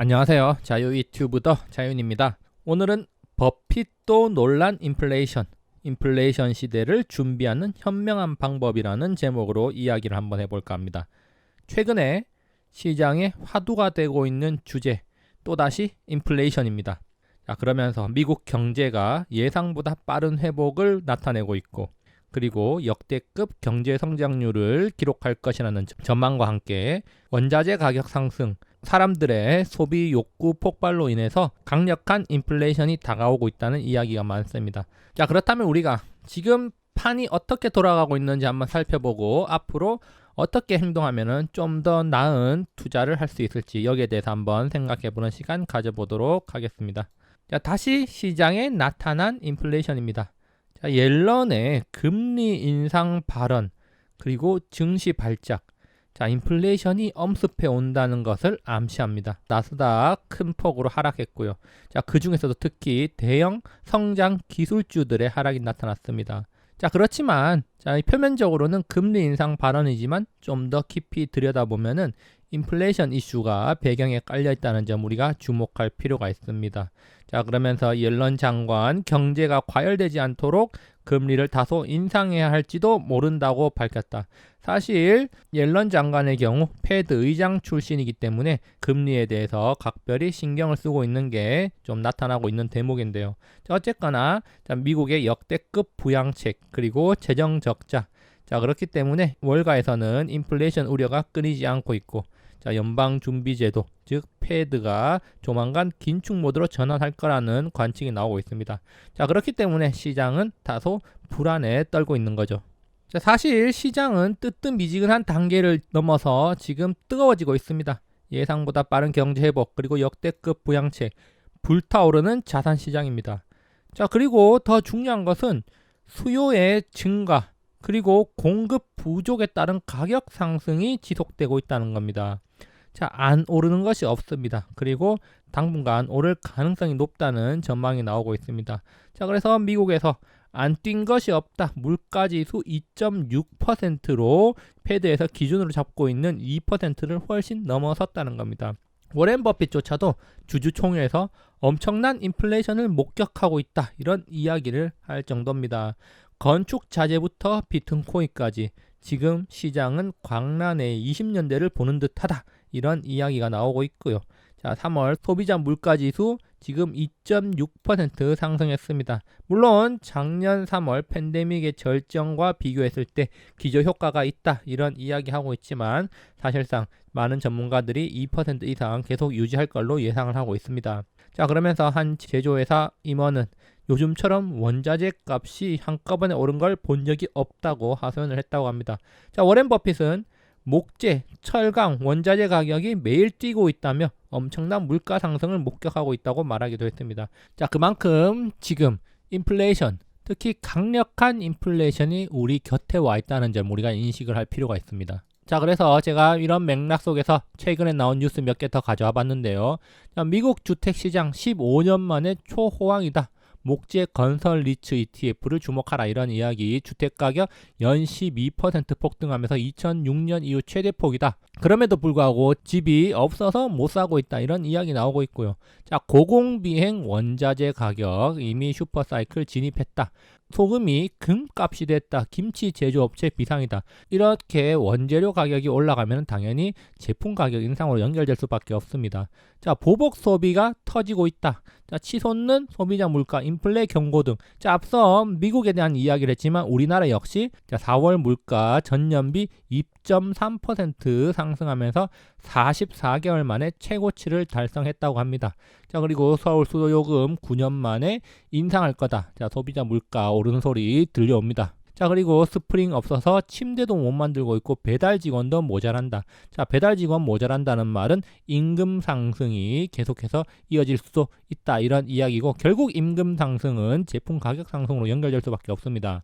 안녕하세요. 자유유튜브더 자윤입니다. 오늘은 버핏도 놀란 인플레이션 시대를 준비하는 현명한 방법이라는 제목으로 이야기를 한번 해볼까 합니다. 최근에 시장에 화두가 되고 있는 주제, 또다시 인플레이션입니다. 자, 그러면서 미국 경제가 예상보다 빠른 회복을 나타내고 있고, 그리고 역대급 경제 성장률을 기록할 것이라는 전망과 함께 원자재 가격 상승, 사람들의 소비 욕구 폭발로 인해서 강력한 인플레이션이 다가오고 있다는 이야기가 많습니다. 자, 그렇다면 우리가 지금 판이 어떻게 돌아가고 있는지 한번 살펴보고 앞으로 어떻게 행동하면 좀 더 나은 투자를 할 수 있을지 여기에 대해서 한번 생각해보는 시간 가져보도록 하겠습니다. 자, 다시 시장에 나타난 인플레이션입니다. 자, 옐런의 금리 인상 발언, 그리고 증시 발작, 자, 인플레이션이 엄습해 온다는 것을 암시합니다. 나스닥 큰 폭으로 하락했고요. 자, 그 중에서도 특히 대형 성장 기술주들의 하락이 나타났습니다. 자, 그렇지만 표면적으로는 금리 인상 발언이지만 좀 더 깊이 들여다보면은 인플레이션 이슈가 배경에 깔려 있다는 점 우리가 주목할 필요가 있습니다. 자, 그러면서 옐런 장관 경제가 과열되지 않도록 금리를 다소 인상해야 할지도 모른다고 밝혔다. 사실 옐런 장관의 경우 패드 의장 출신이기 때문에 금리에 대해서 각별히 신경을 쓰고 있는 게 좀 나타나고 있는 대목인데요. 자, 어쨌거나 미국의 역대급 부양책 그리고 재정 적자, 자, 그렇기 때문에 월가에서는 인플레이션 우려가 끊이지 않고 있고, 자, 연방준비제도 즉 패드가 조만간 긴축 모드로 전환할 거라는 관측이 나오고 있습니다. 자, 그렇기 때문에 시장은 다소 불안에 떨고 있는 거죠. 자, 사실 시장은 뜨뜻미지근한 단계를 넘어서 지금 뜨거워지고 있습니다. 예상보다 빠른 경제 회복 그리고 역대급 부양책, 불타오르는 자산 시장입니다. 자, 그리고 더 중요한 것은 수요의 증가 그리고 공급 부족에 따른 가격 상승이 지속되고 있다는 겁니다. 자, 안 오르는 것이 없습니다. 그리고 당분간 오를 가능성이 높다는 전망이 나오고 있습니다. 자, 그래서 미국에서 안 뛴 것이 없다. 물가지수 2.6%로 패드에서 기준으로 잡고 있는 2%를 훨씬 넘어섰다는 겁니다. 워렌 버핏조차도 주주총회에서 엄청난 인플레이션을 목격하고 있다. 이런 이야기를 할 정도입니다. 건축 자재부터 비트코인까지 지금 시장은 광란의 20년대를 보는 듯하다. 이런 이야기가 나오고 있고요. 자, 3월 소비자 물가지수 지금 2.6% 상승했습니다. 물론 작년 3월 팬데믹의 절정과 비교했을 때 기저효과가 있다. 이런 이야기하고 있지만 사실상 많은 전문가들이 2% 이상 계속 유지할 걸로 예상을 하고 있습니다. 자, 그러면서 한 제조회사 임원은 요즘처럼 원자재 값이 한꺼번에 오른 걸 본 적이 없다고 하소연을 했다고 합니다. 자, 워렌 버핏은 목재, 철강, 원자재 가격이 매일 뛰고 있다며 엄청난 물가 상승을 목격하고 있다고 말하기도 했습니다. 자, 그만큼 지금 인플레이션, 특히 강력한 인플레이션이 우리 곁에 와 있다는 점 우리가 인식을 할 필요가 있습니다. 자, 그래서 제가 이런 맥락 속에서 최근에 나온 뉴스 몇 개 더 가져와 봤는데요. 자, 미국 주택시장 15년 만에 초호황이다. 목재 건설 리츠 ETF를 주목하라. 이런 이야기. 주택가격 연 12% 폭등하면서 2006년 이후 최대폭이다. 그럼에도 불구하고 집이 없어서 못 사고 있다. 이런 이야기 나오고 있고요. 자, 고공비행 원자재 가격 이미 슈퍼사이클 진입했다. 소금이 금값이 됐다. 김치 제조업체 비상이다. 이렇게 원재료 가격이 올라가면 당연히 제품 가격 인상으로 연결될 수밖에 없습니다. 자, 보복 소비가 터지고 있다. 자, 치솟는 소비자 물가, 인플레 경고 등. 자, 앞서 미국에 대한 이야기를 했지만 우리나라 역시 4월 물가 전년비 2.3% 상승하면서 44개월 만에 최고치를 달성했다고 합니다. 자, 그리고 서울 수도요금 9년 만에 인상할 거다. 자, 소비자 물가 오르는 소리 들려옵니다. 자, 그리고 스프링 없어서 침대도 못 만들고 있고 배달 직원도 모자란다. 자, 배달 직원 모자란다는 말은 임금 상승이 계속해서 이어질 수도 있다. 이런 이야기고 결국 임금 상승은 제품 가격 상승으로 연결될 수밖에 없습니다.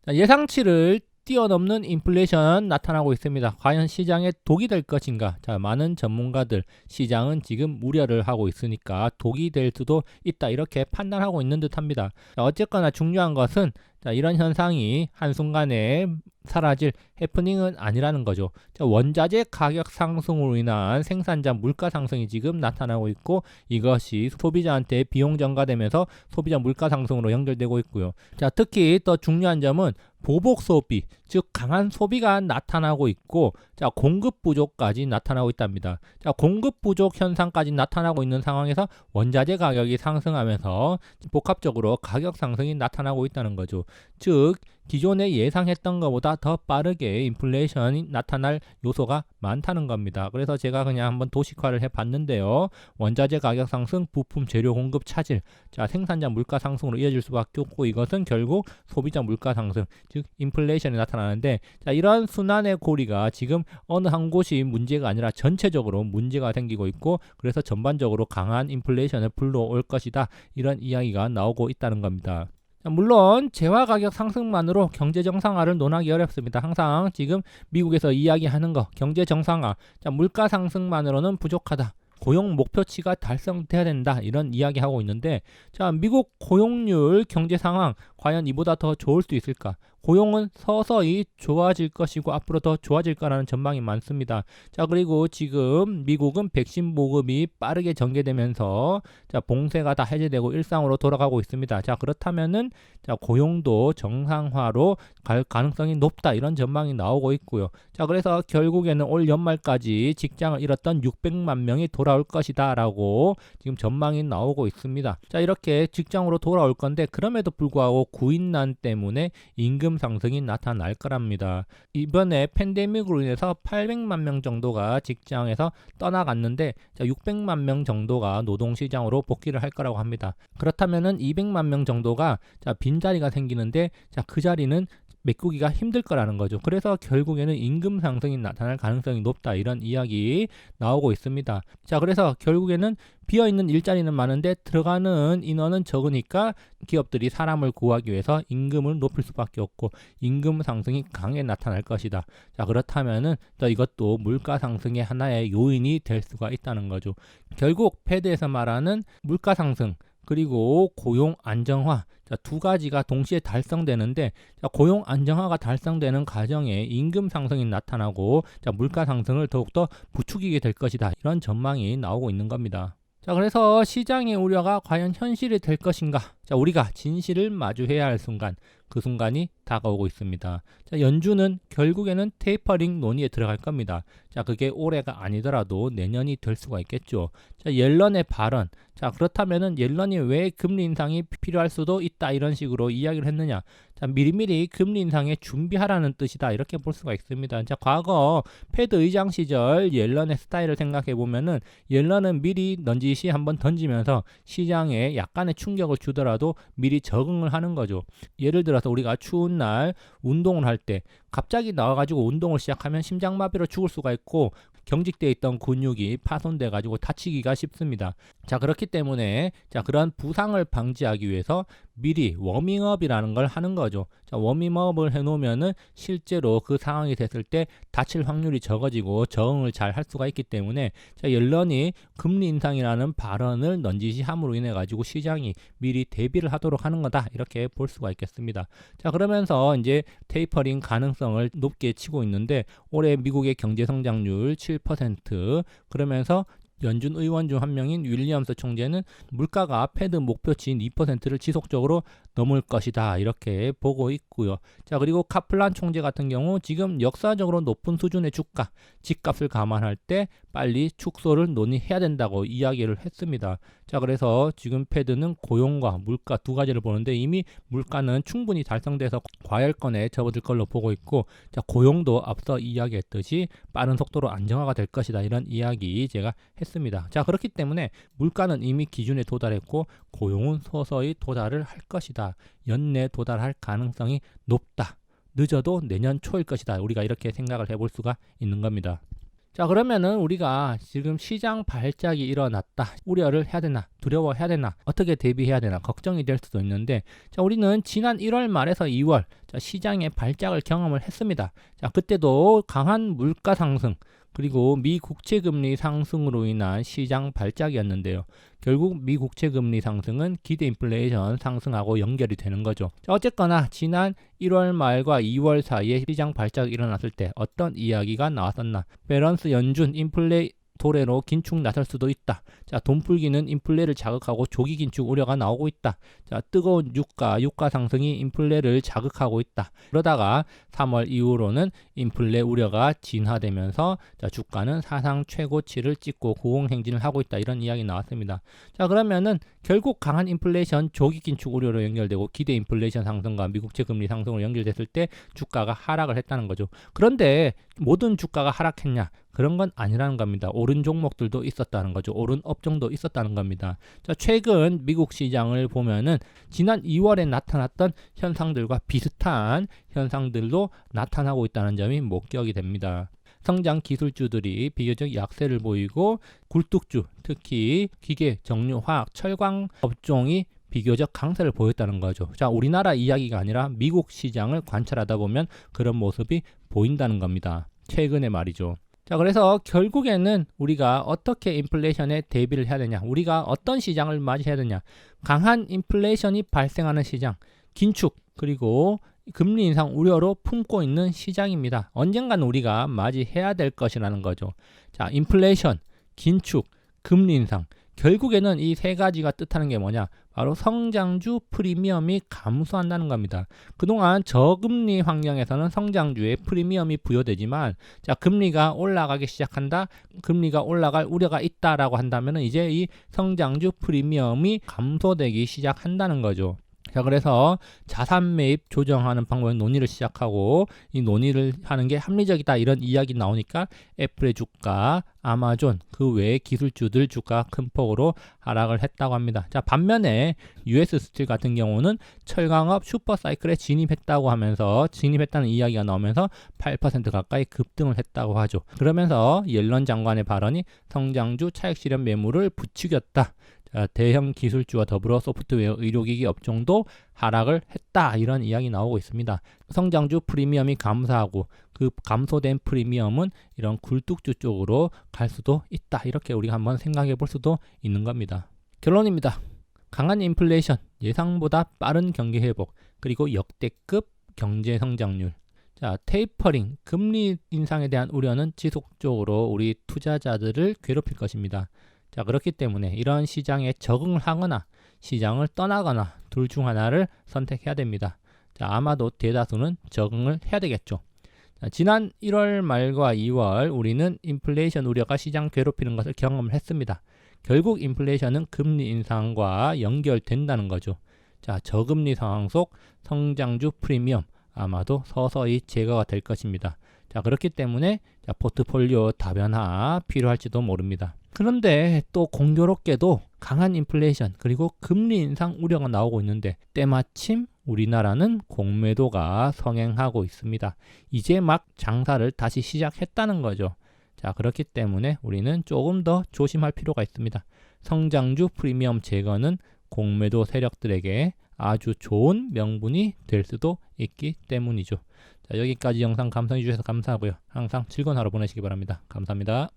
자, 예상치를 뛰어넘는 인플레이션 나타나고 있습니다. 과연 시장에 독이 될 것인가? 자, 많은 전문가들 시장은 지금 우려를 하고 있으니까 독이 될 수도 있다. 이렇게 판단하고 있는 듯합니다. 자, 어쨌거나 중요한 것은 자, 이런 현상이 한순간에 사라질 해프닝은 아니라는 거죠. 자, 원자재 가격 상승으로 인한 생산자 물가 상승이 지금 나타나고 있고, 이것이 소비자한테 비용 전가되면서 소비자 물가 상승으로 연결되고 있고요. 자, 특히 더 중요한 점은 보복 소비, 즉 강한 소비가 나타나고 있고, 자, 공급 부족까지 나타나고 있답니다. 자, 공급 부족 현상까지 나타나고 있는 상황에서 원자재 가격이 상승하면서 복합적으로 가격 상승이 나타나고 있다는 거죠. 즉 기존에 예상했던 것보다 더 빠르게 인플레이션이 나타날 요소가 많다는 겁니다. 그래서 제가 그냥 한번 도식화를 해봤는데요. 원자재 가격 상승, 부품 재료 공급 차질, 자, 생산자 물가 상승으로 이어질 수밖에 없고, 이것은 결국 소비자 물가 상승, 즉 인플레이션이 나타나는데, 자, 이런 순환의 고리가 지금 어느 한 곳이 문제가 아니라 전체적으로 문제가 생기고 있고, 그래서 전반적으로 강한 인플레이션을 불러올 것이다, 이런 이야기가 나오고 있다는 겁니다. 물론 재화 가격 상승만으로 경제 정상화를 논하기 어렵습니다. 항상 지금 미국에서 이야기하는 거 경제 정상화, 자, 물가 상승만으로는 부족하다, 고용 목표치가 달성돼야 된다, 이런 이야기하고 있는데, 자, 미국 고용률 경제 상황 과연 이보다 더 좋을 수 있을까? 고용은 서서히 좋아질 것이고 앞으로 더 좋아질 거라는 전망이 많습니다. 자, 그리고 지금 미국은 백신 보급이 빠르게 전개되면서, 자, 봉쇄가 다 해제되고 일상으로 돌아가고 있습니다. 자, 그렇다면은, 자, 고용도 정상화로 갈 가능성이 높다, 이런 전망이 나오고 있고요. 자, 그래서 결국에는 올 연말까지 직장을 잃었던 600만 명이 돌아올 것이다 라고 지금 전망이 나오고 있습니다. 자, 이렇게 직장으로 돌아올 건데, 그럼에도 불구하고 구인난 때문에 임금 상승이 나타날 거랍니다. 이번에 팬데믹으로 인해서 800만 명 정도가 직장에서 떠나갔는데, 자, 600만 명 정도가 노동시장으로 복귀를 할 거라고 합니다. 그렇다면은 200만 명 정도가, 자, 빈자리가 생기는데, 자, 그 자리는 메꾸기가 힘들 거라는 거죠. 그래서 결국에는 임금 상승이 나타날 가능성이 높다, 이런 이야기 나오고 있습니다. 자, 그래서 결국에는 비어있는 일자리는 많은데 들어가는 인원은 적으니까 기업들이 사람을 구하기 위해서 임금을 높일 수밖에 없고, 임금 상승이 강하게 나타날 것이다. 자, 그렇다면은 또 이것도 물가 상승의 하나의 요인이 될 수가 있다는 거죠. 결국 패드에서 말하는 물가 상승 그리고 고용 안정화, 자, 두 가지가 동시에 달성되는데, 자, 고용 안정화가 달성되는 과정에 임금 상승이 나타나고, 자, 물가 상승을 더욱더 부추기게 될 것이다, 이런 전망이 나오고 있는 겁니다. 자, 그래서 시장의 우려가 과연 현실이 될 것인가? 자, 우리가 진실을 마주해야 할 순간, 그 순간이 다가오고 있습니다. 자, 연준은 결국에는 테이퍼링 논의에 들어갈 겁니다. 자, 그게 올해가 아니더라도 내년이 될 수가 있겠죠. 자, 옐런의 발언. 자, 그렇다면은 옐런이 왜 금리 인상이 필요할 수도 있다, 이런 식으로 이야기를 했느냐? 자, 미리미리 금리 인상에 준비하라는 뜻이다, 이렇게 볼 수가 있습니다. 자, 과거 패드 의장 시절 옐런의 스타일을 생각해 보면은, 옐런은 미리 넌지시 한번 던지면서 시장에 약간의 충격을 주더라도 미리 적응을 하는 거죠. 예를 들어서 우리가 추운 날 운동을 할 때 갑자기 나와가지고 운동을 시작하면 심장마비로 죽을 수가 있고, 경직되어 있던 근육이 파손돼 가지고 다치기가 쉽습니다. 자, 그렇기 때문에, 자, 그런 부상을 방지하기 위해서 미리 워밍업이라는 걸 하는 거죠. 자, 워밍업을 해놓으면은 실제로 그 상황이 됐을 때 다칠 확률이 적어지고 적응을 잘 할 수가 있기 때문에, 자, 옐런이 금리 인상이라는 발언을 넌지시함으로 인해 가지고 시장이 미리 대비를 하도록 하는 거다, 이렇게 볼 수가 있겠습니다. 자, 그러면서 이제 테이퍼링 가능성을 높게 치고 있는데, 올해 미국의 경제 성장률 7%, 그러면서 연준 의원 중 한 명인 윌리엄스 총재는 물가가 패드 목표치인 2%를 지속적으로 넘을 것이다, 이렇게 보고 있고요. 자, 그리고 카플란 총재 같은 경우 지금 역사적으로 높은 수준의 주가, 집값을 감안할 때 빨리 축소를 논의해야 된다고 이야기를 했습니다. 자, 그래서 지금 패드는 고용과 물가 두 가지를 보는데, 이미 물가는 충분히 달성돼서 과열권에 접어들 걸로 보고 있고, 자, 고용도 앞서 이야기했듯이 빠른 속도로 안정화가 될 것이다, 이런 이야기 제가 했습니다. 자, 그렇기 때문에 물가는 이미 기준에 도달했고 고용은 서서히 도달을 할 것이다. 연내 도달할 가능성이 높다. 늦어도 내년 초일 것이다. 우리가 이렇게 생각을 해볼 수가 있는 겁니다. 자, 그러면은 우리가 지금 시장 발작이 일어났다, 우려를 해야 되나, 두려워해야 되나, 어떻게 대비해야 되나 걱정이 될 수도 있는데, 자, 우리는 지난 1월 말에서 2월, 자, 시장의 발작을 경험을 했습니다. 자, 그때도 강한 물가 상승, 그리고 미 국채금리 상승으로 인한 시장 발작이었는데요. 결국 미 국채금리 상승은 기대 인플레이션 상승하고 연결이 되는 거죠. 자, 어쨌거나 지난 1월 말과 2월 사이에 시장 발작이 일어났을 때 어떤 이야기가 나왔었나? 밸런스 연준 인플레 도래로 긴축 나설 수도 있다. 자, 돈 풀기는 인플레를 자극하고 조기 긴축 우려가 나오고 있다. 자, 뜨거운 유가 상승이 인플레를 자극하고 있다. 그러다가 3월 이후로는 인플레 우려가 진화되면서 자, 주가는 사상 최고치를 찍고 고공행진을 하고 있다. 이런 이야기 나왔습니다. 자, 그러면은 결국 강한 인플레이션 조기 긴축 우려로 연결되고 기대 인플레이션 상승과 미국채 금리 상승으로 연결됐을 때 주가가 하락을 했다는 거죠. 그런데 모든 주가가 하락했냐? 그런 건 아니라는 겁니다. 오른 종목들도 있었다는 거죠. 오른 업종도 있었다는 겁니다. 자, 최근 미국 시장을 보면은 지난 2월에 나타났던 현상들과 비슷한 현상들도 나타나고 있다는 점이 목격이 됩니다. 성장 기술주들이 비교적 약세를 보이고 굴뚝주, 특히 기계, 정유, 화학, 철강 업종이 비교적 강세를 보였다는 거죠. 자, 우리나라 이야기가 아니라 미국 시장을 관찰하다 보면 그런 모습이 보인다는 겁니다. 최근에 말이죠. 자, 그래서 결국에는 우리가 어떻게 인플레이션에 대비를 해야 되냐, 우리가 어떤 시장을 맞이해야 되냐, 강한 인플레이션이 발생하는 시장, 긴축, 그리고 금리 인상 우려로 품고 있는 시장입니다. 언젠가는 우리가 맞이해야 될 것이라는 거죠. 자, 인플레이션, 긴축, 금리 인상, 결국에는 이 세 가지가 뜻하는 게 뭐냐? 바로 성장주 프리미엄이 감소한다는 겁니다. 그동안 저금리 환경에서는 성장주에 프리미엄이 부여되지만, 자, 금리가 올라가기 시작한다, 금리가 올라갈 우려가 있다라고 한다면 이제 이 성장주 프리미엄이 감소되기 시작한다는 거죠. 자, 그래서 자산 매입 조정하는 방법의 논의를 시작하고, 이 논의를 하는 게 합리적이다 이런 이야기 나오니까 애플의 주가, 아마존, 그 외의 기술주들 주가 큰 폭으로 하락을 했다고 합니다. 자, 반면에 US 스틸 같은 경우는 철강업 슈퍼사이클에 진입했다고 하면서, 진입했다는 이야기가 나오면서 8% 가까이 급등을 했다고 하죠. 그러면서 옐런 장관의 발언이 성장주 차익 실현 매물을 부추겼다. 자, 대형 기술주와 더불어 소프트웨어, 의료기기 업종도 하락을 했다, 이런 이야기 나오고 있습니다. 성장주 프리미엄이 감소하고 그 감소된 프리미엄은 이런 굴뚝주 쪽으로 갈 수도 있다, 이렇게 우리가 한번 생각해 볼 수도 있는 겁니다. 결론입니다. 강한 인플레이션, 예상보다 빠른 경기 회복, 그리고 역대급 경제 성장률. 자, 테이퍼링, 금리 인상에 대한 우려는 지속적으로 우리 투자자들을 괴롭힐 것입니다. 자, 그렇기 때문에 이런 시장에 적응을 하거나 시장을 떠나거나 둘 중 하나를 선택해야 됩니다. 자, 아마도 대다수는 적응을 해야 되겠죠. 자, 지난 1월 말과 2월 우리는 인플레이션 우려가 시장 괴롭히는 것을 경험을 했습니다. 결국 인플레이션은 금리 인상과 연결된다는 거죠. 자, 저금리 상황 속 성장주 프리미엄 아마도 서서히 제거가 될 것입니다. 자, 그렇기 때문에 자, 포트폴리오 다변화 필요할지도 모릅니다. 그런데 또 공교롭게도 강한 인플레이션 그리고 금리 인상 우려가 나오고 있는데 때마침 우리나라는 공매도가 성행하고 있습니다. 이제 막 장사를 다시 시작했다는 거죠. 자, 그렇기 때문에 우리는 조금 더 조심할 필요가 있습니다. 성장주 프리미엄 제거는 공매도 세력들에게 아주 좋은 명분이 될 수도 있기 때문이죠. 자, 여기까지 영상 감상해 주셔서 감사하고요. 항상 즐거운 하루 보내시기 바랍니다. 감사합니다.